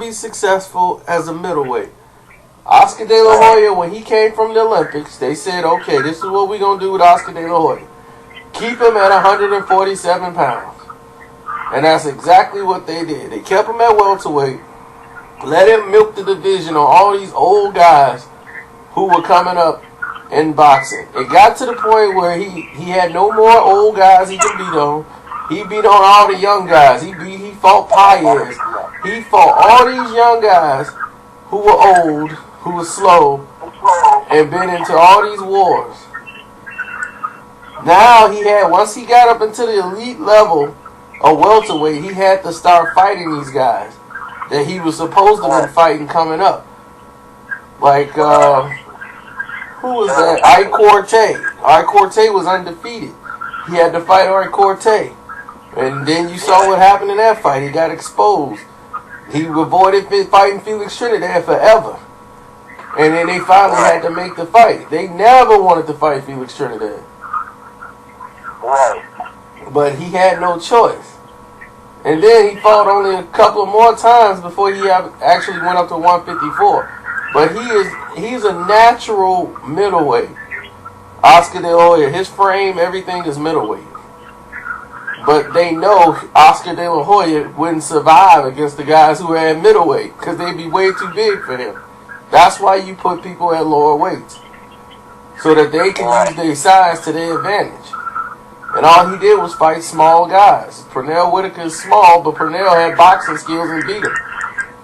be successful as a middleweight. Oscar De La Hoya, when he came from the Olympics, they said, okay, this is what we're going to do with Oscar De La Hoya. Keep him at 147 pounds. And that's exactly what they did. They kept him at welterweight, let him milk the division on all these old guys who were coming up in boxing. It got to the point where he had no more old guys he could beat on. He beat on all the young guys. He fought Paez. He fought all these young guys who were old, who were slow, and been into all these wars. Now once he got up into the elite level of welterweight, he had to start fighting these guys that he was supposed to be fighting coming up. Like, who was that? Ike Corte. Ike Corte was undefeated. He had to fight Ike Corte. And then you saw what happened in that fight. He got exposed. He avoided fighting Felix Trinidad forever. And then they finally had to make the fight. They never wanted to fight Felix Trinidad. Right. But he had no choice. And then he fought only a couple of more times before he actually went up to 154. But he's a natural middleweight. Oscar De La Hoya, his frame, everything is middleweight. But they know Oscar De La Hoya wouldn't survive against the guys who are at middleweight because they'd be way too big for him. That's why you put people at lower weights, so that they can use their size to their advantage. And all he did was fight small guys. Pernell Whitaker is small, but Pernell had boxing skills and beat him.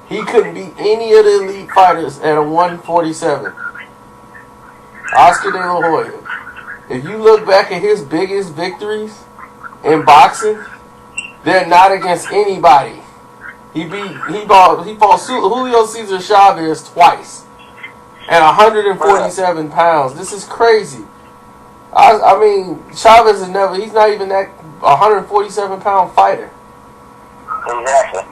He couldn't beat any of the elite fighters at a 147. Oscar De La Hoya. If you look back at his biggest victories in boxing, they're not against anybody. He fought Julio Cesar Chavez twice at 147 pounds. This is crazy. I mean, Chavez he's not even that 147 pound fighter. Exactly.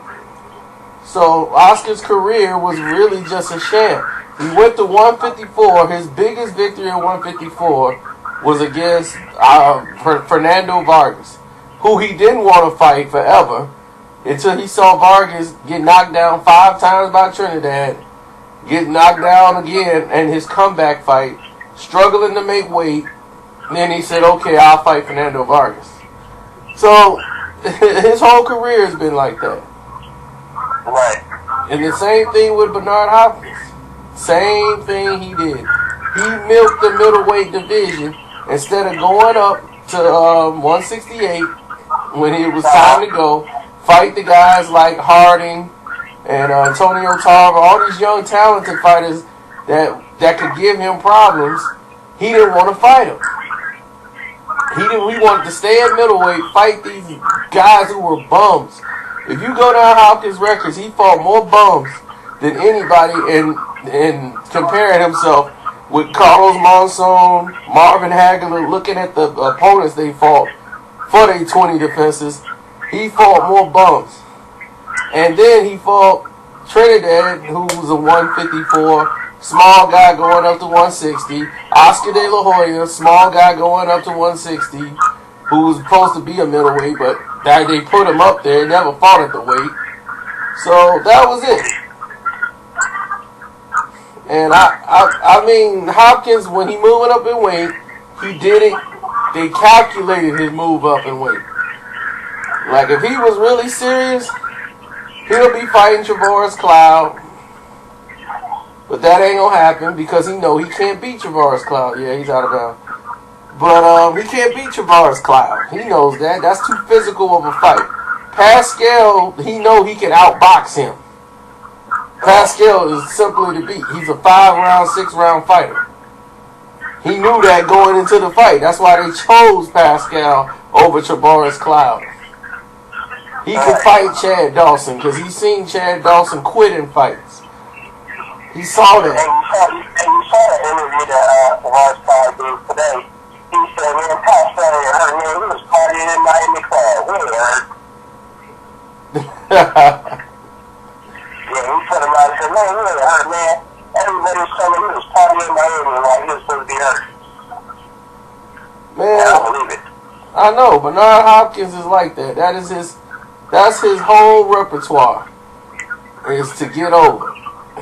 So Oscar's career was really just a sham. He went to 154. His biggest victory in 154 was against Fernando Vargas, who he didn't want to fight forever until he saw Vargas get knocked down 5 times by Trinidad, get knocked down again, and his comeback fight, struggling to make weight. And then he said, okay, I'll fight Fernando Vargas. So his whole career has been like that. Right. And the same thing with Bernard Hopkins. Same thing he did. He milked the middleweight division instead of going up to 168 when it was time to go. Fight the guys like Harding and Antonio Tarver, all these young talented fighters that could give him problems. He didn't want to fight them. He wanted to stay at middleweight, fight these guys who were bums. If you go down Hopkins' records, he fought more bums than anybody in comparing himself with Carlos Monzon, Marvin Hagler, looking at the opponents they fought for their 20 defenses. He fought more bums. And then he fought Trinidad, who was a 154, small guy going up to 160. Oscar De La Hoya, small guy going up to 160, who was supposed to be a middleweight, but they put him up there, never fought at the weight. So that was it. And I mean, Hopkins, when he moving up in weight, he did it. They calculated his move up in weight. Like, if he was really serious, he'll be fighting Travaris Cloud. But that ain't gonna happen because he know he can't beat Travaris Cloud. Yeah, he's out of bounds. But he can't beat Travaris Cloud. He knows that. That's too physical of a fight. Pascal, he know he can outbox him. Pascal is simply to beat. He's a 5-round, 6-round fighter. He knew that going into the fight. That's why they chose Pascal over Travaris Cloud. He could fight Chad Dawson because he's seen Chad Dawson quit in fights. He saw that. And you saw the interview that Travaris Cloud did today. He said, man, Pascal ain't hurt, man. He was partying in Miami Club. We ain't hurt. Yeah, he put him out and said, man, he ain't hurt, man. Everybody was telling me he was partying in Miami while he was supposed to be hurt. Man, I don't believe it. I know. Bernard Hopkins is like that. That's his whole repertoire. is to get over.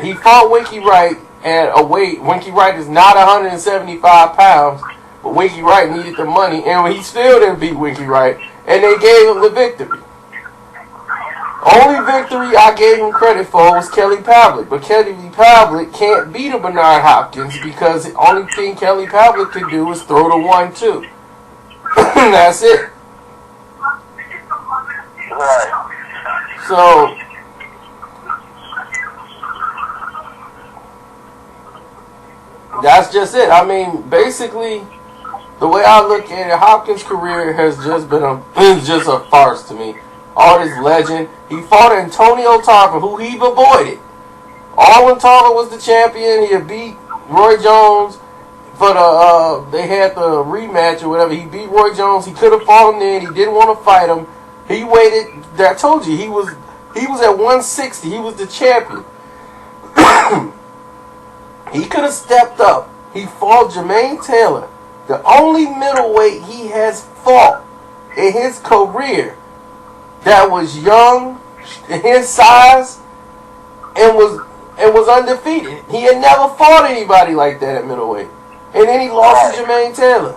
He fought Winky Wright at a weight. Winky Wright is not 175 pounds, but Winky Wright needed the money, and he still didn't beat Winky Wright, and they gave him the victory. Only victory I gave him credit for was Kelly Pavlik, but Kelly Pavlik can't beat a Bernard Hopkins because the only thing Kelly Pavlik can do is throw the 1-2. That's it. So, that's just it. I mean, basically, the way I look at it, Hopkins' career has just been a farce to me. All this legend. He fought Antonio Tarver, who he avoided. All when Tarver was the champion, he had beat Roy Jones for the they had the rematch or whatever. He beat Roy Jones. He could have fought him then. He didn't want to fight him. He waited. I told you he was at 160. He was the champion. He could have stepped up. He fought Jermaine Taylor, the only middleweight he has fought in his career that was young, his size, and was undefeated. He had never fought anybody like that at middleweight. And then he lost to Jermaine Taylor.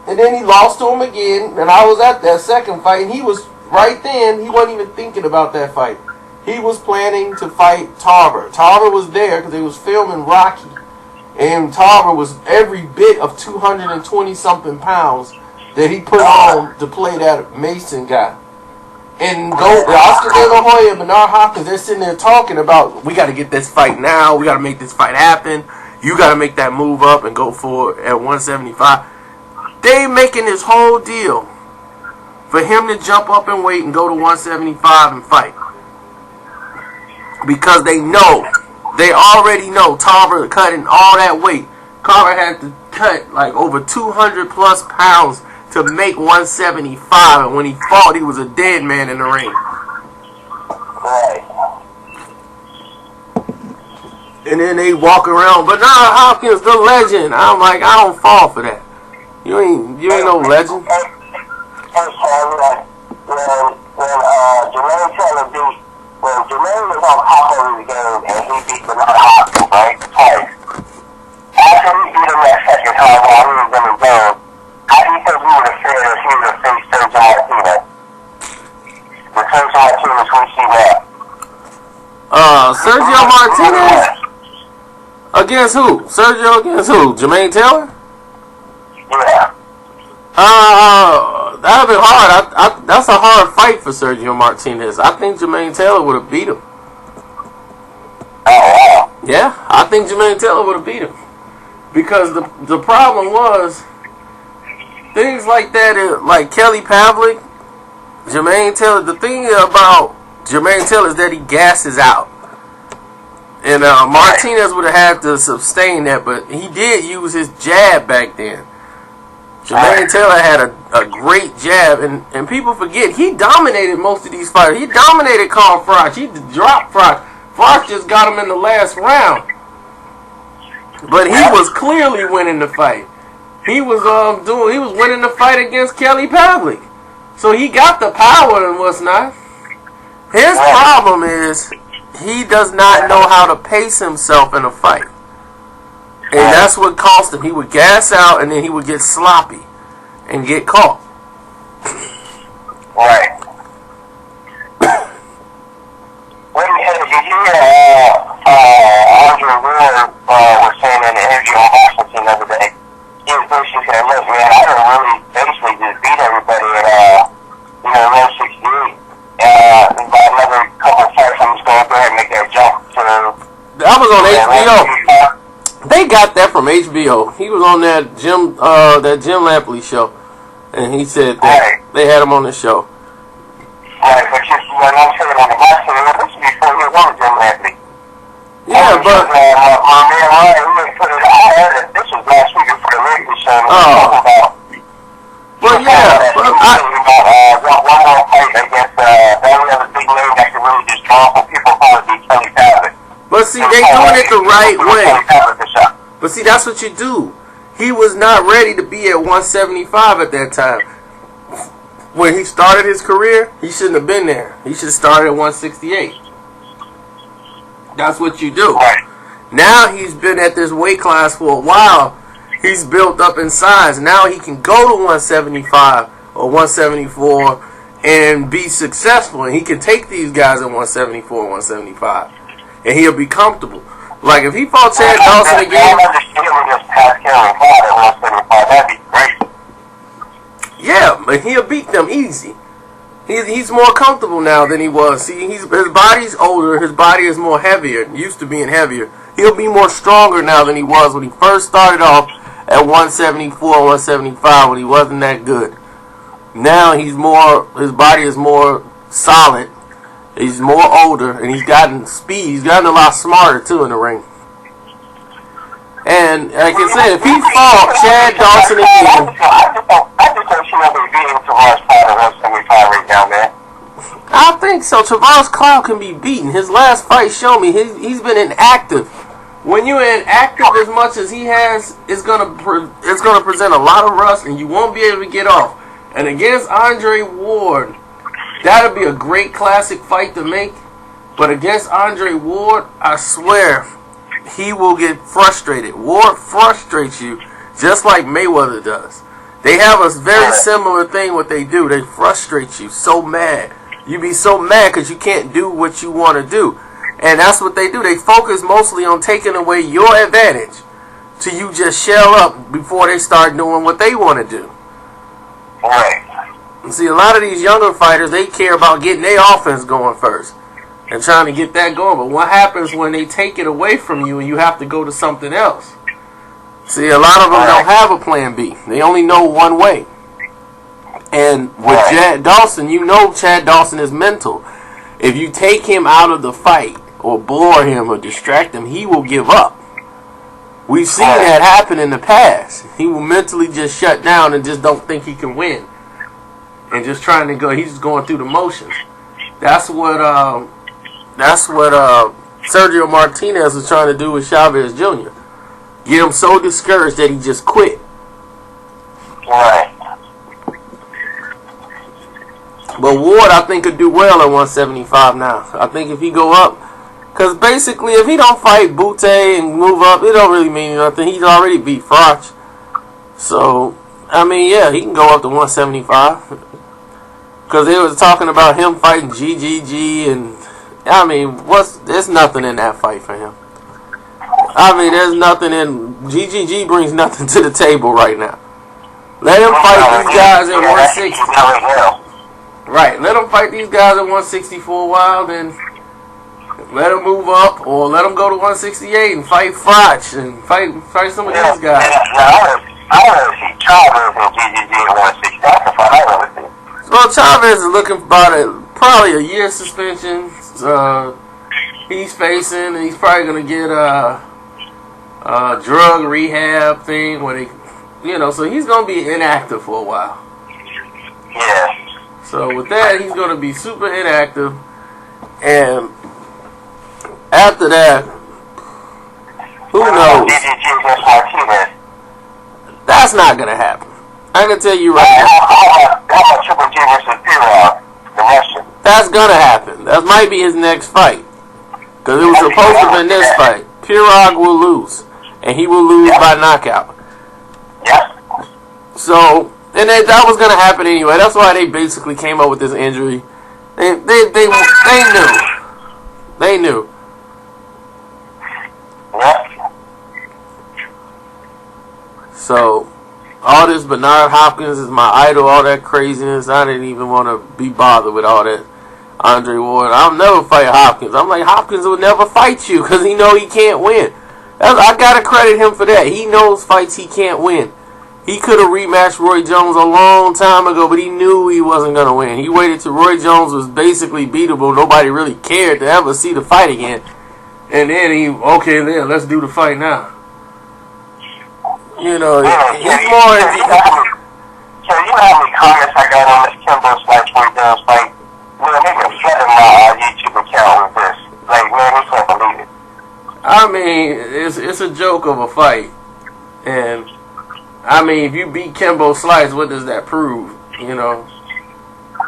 And then he lost to him again, and I was at that second fight, and he was right then, he wasn't even thinking about that fight. He was planning to fight Tarver. Tarver was there because they was filming Rocky. And Tarver was every bit of 220-something pounds that he put on to play that Mason guy. And Oscar Delahoya and Bernard Hopkins, they're sitting there talking about, we got to get this fight now. We got to make this fight happen. You got to make that move up and go for it at 175. They making this whole deal for him to jump up and wait and go to 175 and fight. Because they already know Tarver cutting all that weight. Tarver had to cut like over 200 plus pounds to make 175, and when he fought, he was a dead man in the ring. And then they walk around, but nah, Hopkins, the legend. I'm like, I don't fall for that. You ain't no legend. When Jermaine Taylor beat, when Jermaine was on top of the game and he beat Bernard Hopkins, right, twice. After he beat him that second time while he was in the game, how do you think we would have fared if he would have faced Sergio Martinez? The Sergio Martinez, we see that. Sergio Martinez? Against who? Sergio against who? Jermaine Taylor? Yeah. That'd be hard. That's a hard fight for Sergio Martinez. I think Jermaine Taylor would have beat him. Oh, wow. Yeah, I think Jermaine Taylor would have beat him. Because the problem was, things like that, like Kelly Pavlik, Jermaine Taylor, the thing about Jermaine Taylor is that he gasses out. And Martinez would have had to sustain that, but he did use his jab back then. Jermaine Taylor had a great jab, and people forget, he dominated most of these fighters. He dominated Carl Froch. He dropped Froch. Froch just got him in the last round. But he was clearly winning the fight. He was winning the fight against Kelly Pavlik. So he got the power and what's not. His problem is he does not know how to pace himself in a fight. And that's what cost him. He would gas out and then he would get sloppy and get caught. Right. Did you hear Andre Wheeler was saying in the interview on Washington the other day? He was basically saying, look, man, I don't really basically just beat everybody at 168. By another couple of fights, I'm just going to go ahead and make that jump. So, that was on HBO. They got that from HBO. He was on that Jim Lampley show, and he said that they had him on the show. Right, but just when I'm saying on the boxing, this is before he won Jim Lampley. Yeah, but my man Ryan, we put it. I heard it. This was last week for the radio show. But yeah, one more fight against every other big name that could really just draw for people who would be Kelly Pavlik. But see, they doing it the right way. But see, that's what you do. He was not ready to be at 175 at that time. when he started his career, he shouldn't have been there. He should have started at 168. That's what you do. Now he's been at this weight class for a while. He's built up in size. Now he can go to 175 or 174 and be successful. And he can take these guys at 174, 175. And he'll be comfortable. Like if he fought Chad Dawson again. Yeah, but he'll beat them easy. He's more comfortable now than he was. See, his body's older. His body is more heavier. Used to being heavier. He'll be more stronger now than he was when he first started off at 174, 175 when he wasn't that good. Now his body is more solid. He's more older and he's gotten speed. He's gotten a lot smarter too in the ring. And like I said, if he fought Chad Dawson again, I think so. Tavares Cloud can be beaten. His last fight showed me he's been inactive. When you're inactive as much as he has, it's gonna present a lot of rust, and you won't be able to get off. And against Andre Ward, that'll be a great classic fight to make. But against Andre Ward, I swear, he will get frustrated. Ward frustrates you just like Mayweather does. They have a very similar thing what they do. They frustrate you so mad. You be so mad because you can't do what you want to do. And that's what they do. They focus mostly on taking away your advantage till you just shell up before they start doing what they want to do. Right. See, a lot of these younger fighters, they care about getting their offense going first and trying to get that going. But what happens when they take it away from you and you have to go to something else? See, a lot of them don't have a plan B. They only know one way. And with Chad Dawson, you know Chad Dawson is mental. If you take him out of the fight or bore him or distract him, he will give up. We've seen that happen in the past. He will mentally just shut down and just don't think he can win. And just trying to go, he's just going through the motions. That's what Sergio Martinez was trying to do with Chavez Jr. Get him so discouraged that he just quit. Right. But Ward, I think, could do well at 175 now. I think if he go up, because basically if he don't fight Butte and move up, it don't really mean nothing. He's already beat Froch. So, I mean, yeah, he can go up to 175. Because they was talking about him fighting GGG, and I mean, there's nothing in that fight for him. I mean, there's nothing in GGG brings nothing to the table right now. Let him fight these guys at 160. Right, let him fight these guys at 160 for a while, then let him move up, or let him go to 168 and fight Froch and fight some of these guys. I want to see Chavez and GGG at 160. That's the fight I want to see. Well, Chavez is looking for probably a year suspension. He's facing, and he's probably going to get a drug rehab thing where they, so he's going to be inactive for a while. Yeah. So with that, he's going to be super inactive, and after that, who knows? That's not going to happen. I can tell you right now. That's going to happen. That might be his next fight. Because it was supposed to have been this fight. Pirog will lose. And he will lose by knockout. So, and that was going to happen anyway. That's why they basically came up with this injury. They knew. They knew. So, all this Bernard Hopkins is my idol, all that craziness. I didn't even want to be bothered with all that. Andre Ward, I'll never fight Hopkins. I'm like, Hopkins will never fight you because he know he can't win. I got to credit him for that. He knows fights he can't win. He could have rematched Roy Jones a long time ago, but he knew he wasn't going to win. He waited till Roy Jones was basically beatable. Nobody really cared to ever see the fight again. And then let's do the fight now. He's more... So you know how many comments I got on this Kimbo Slice Roy Jones fight? Man, they been flooding my YouTube account with this. Like, man, we can't believe it. I mean, it's a joke of a fight. And, I mean, if you beat Kimbo Slice, what does that prove?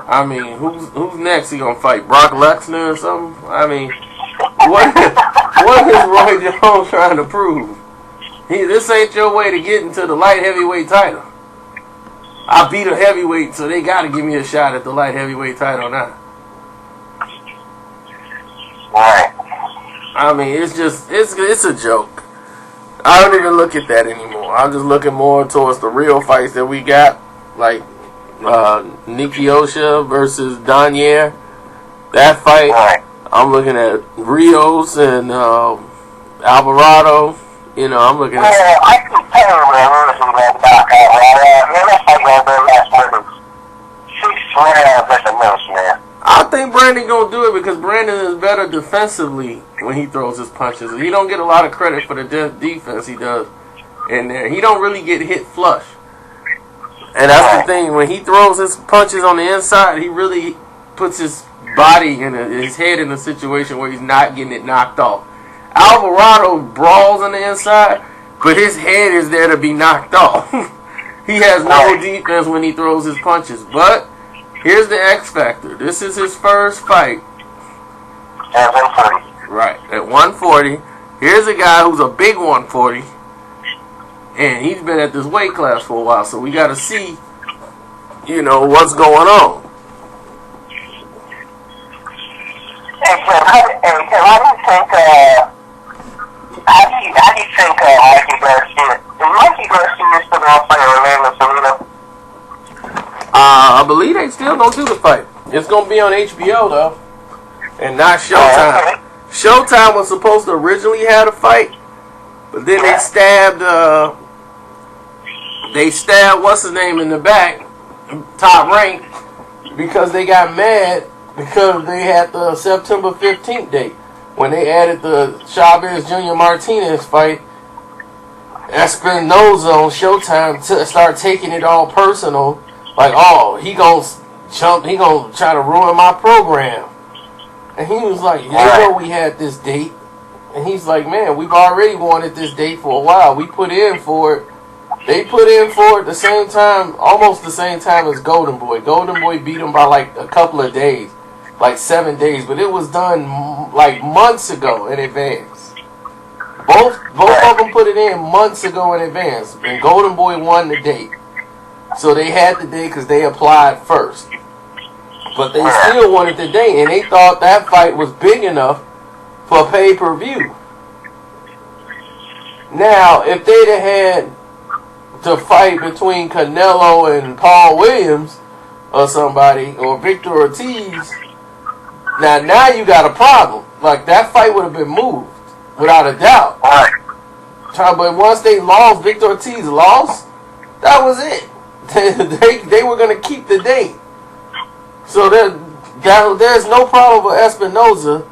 I mean, who's next? He gonna fight Brock Lesnar or something? I mean, what is Roy Jones trying to prove? This ain't your way to get into the light heavyweight title. I beat a heavyweight, so they gotta give me a shot at the light heavyweight title now. Right. I mean, it's a joke. I don't even look at that anymore. I'm just looking more towards the real fights that we got, like Nikiosha versus Danier. That fight, right. I'm looking at Rios and Alvarado. You know, I'm looking at... Yeah, I can tell you about Alvarado. Man, that fight went very last minute. 6 rounds at the most, man. I think Brandon gonna do it because Brandon is better defensively when he throws his punches. He don't get a lot of credit for the defense he does in there. He don't really get hit flush. And that's the thing. When he throws his punches on the inside, he really puts his body and his head in a situation where he's not getting it knocked off. Alvarado brawls on the inside, but his head is there to be knocked off. He has no defense when he throws his punches. But here's the X factor. This is his first fight. At 140. Right, at 140. Here's a guy who's a big 140. And he's been at this weight class for a while, so we got to see, you know, what's going on. Hey, Kim, how do you think, how do you think Mikey Garcia, is Mikey Garcia still going to fight Orlando Salido? I believe they still going to do the fight. It's going to be on HBO, though, and not Showtime. Okay. Showtime was supposed to originally have a fight, but then they stabbed what's his name in the back, Top Rank, because they got mad because they had the September 15th date when they added the Chavez Jr. Martinez fight. Espinoza on Showtime start taking it all personal, like, oh, he gonna try to ruin my program. And he was like, you know, we had this date. And he's like, man, we've already wanted this date for a while. We put in for it. They put in for it the same time, almost the same time as Golden Boy. Golden Boy beat him by like a couple of days, like 7 days. But it was done like months ago in advance. Both of them put it in months ago in advance. And Golden Boy won the date. So they had the date because they applied first. But they still wanted the date. And they thought that fight was big enough for pay-per-view. Now, if they'd have had the fight between Canelo and Paul Williams or somebody, or Victor Ortiz, now you got a problem. Like, that fight would have been moved, without a doubt. But once they lost, Victor Ortiz lost, that was it. They were going to keep the date. So there's no problem for Espinoza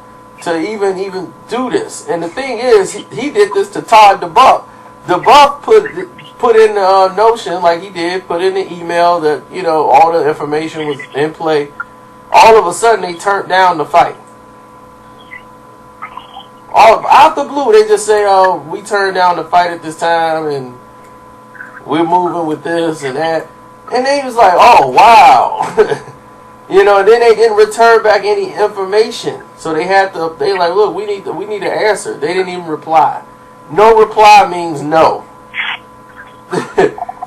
to even do this. And the thing is, he did this to Todd DeBuff. DeBuff put in the notion, like he did, put in the email that, you know, all the information was in play. All of a sudden, they turned down the fight. Out the blue, they just say, oh, we turned down the fight at this time, and we're moving with this and that. And they was like, oh, wow. You know, and then they didn't return back any information. So they like, look, we need an answer. They didn't even reply. No reply means no.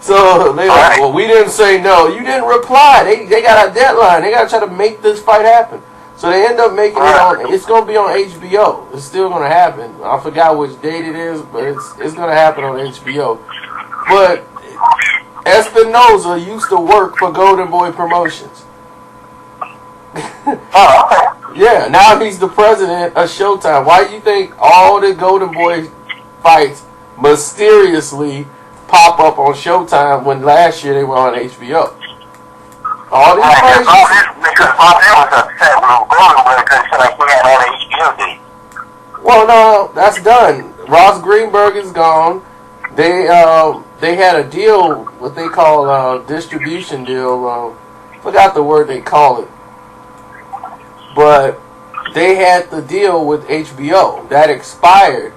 So they like, well, we didn't say no. You didn't reply. They got a deadline. They got to try to make this fight happen. So they end up making it on. It's going to be on HBO. It's still going to happen. I forgot which date it is, but it's going to happen on HBO. But Espinoza used to work for Golden Boy Promotions. Yeah, now he's the president of Showtime. Why do you think all the Golden Boy fights mysteriously pop up on Showtime when last year they were on HBO? All these fights. Because Bob was upset with Golden Boy because he had all the HBO dates. Well, no, that's done. Ross Greenberg is gone. They had a deal, what they call distribution deal. Forgot the word they call it. But they had the deal with HBO. That expired.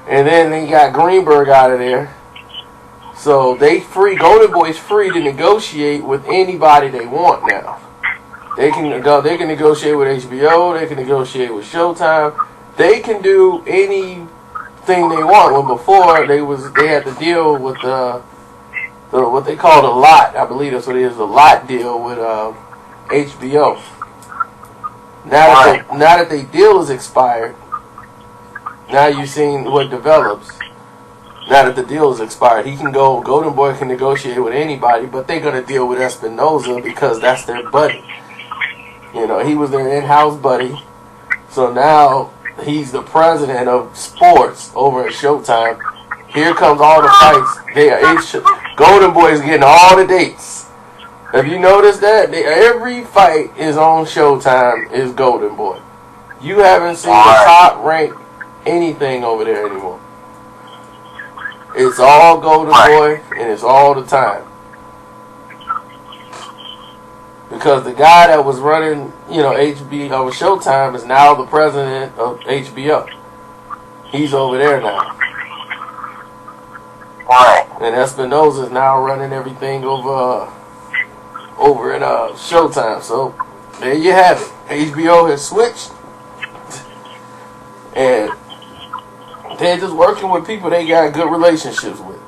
And then they got Greenberg out of there. So Golden Boy's free to negotiate with anybody they want now. They can go. They can negotiate with HBO. They can negotiate with Showtime. They can do anything they want. When before they had to deal with the what they called a lot. I believe that's what it is, a lot deal with HBO. Now that their deal is expired, now you've seen what develops. Now that the deal is expired, he can go. Golden Boy can negotiate with anybody, but they're gonna deal with Espinosa because that's their buddy. You know, he was their in-house buddy. So now he's the president of sports over at Showtime. Here comes all the fights. Golden Boy is getting all the dates. Have you noticed that? Every fight is on Showtime is Golden Boy. You haven't seen the top rank anything over there anymore. It's all Golden Boy, and it's all the time. Because the guy that was running, HBO Showtime is now the president of HBO. He's over there now. Right. And Espinosa is now running everything over in Showtime. So there you have it. HBO has switched, and they're just working with people they got good relationships with.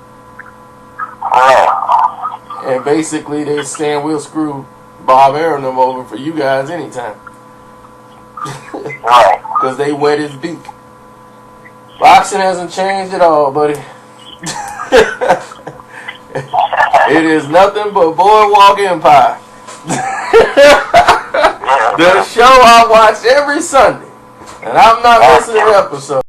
Right. And basically they're saying we'll screw Bob Aaron them over for you guys anytime. Right. Because they wet his beak. Boxing hasn't changed at all, buddy. It is nothing but Boardwalk Empire. The show I watch every Sunday. And I'm not missing an episode.